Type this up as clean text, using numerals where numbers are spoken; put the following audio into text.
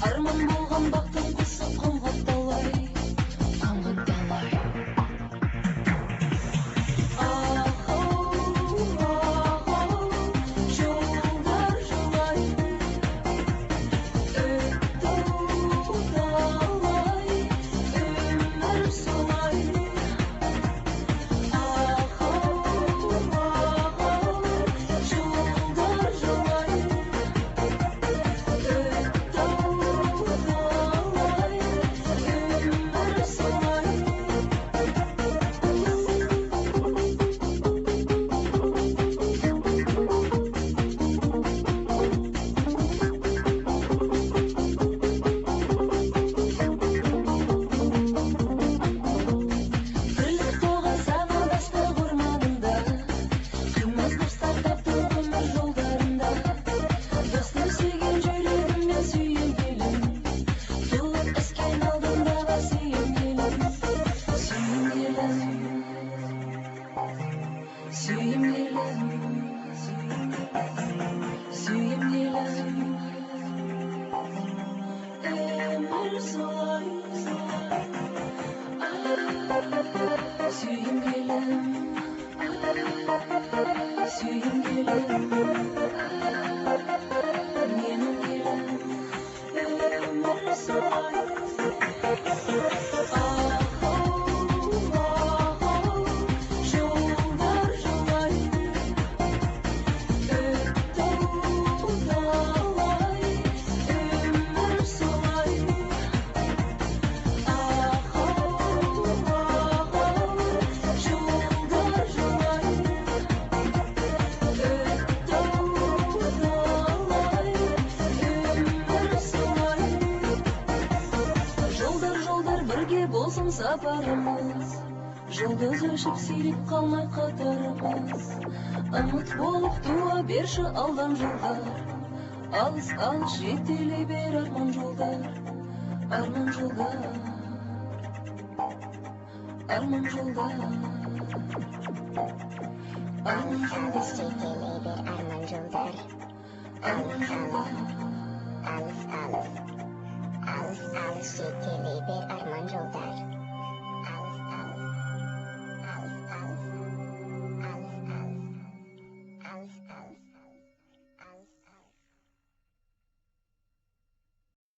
Arman болған бақтың құсы қымғат талай, қымғат талай. Жолдар жылай, өтті талай, өмір солай. Жолдар жылай, болсын сапарымыз, жұлдыз өшіп сиреп қалмай қатарымыз. Үміт болып туа берші алдан жылдар, алыс алыс жетелей бер арман жолдар, арман жолдар, арман жолдар, арман жолдар, жетелей бер арман жолдар, арман жолдар. алыс алыс жетелей бер арман жолдар.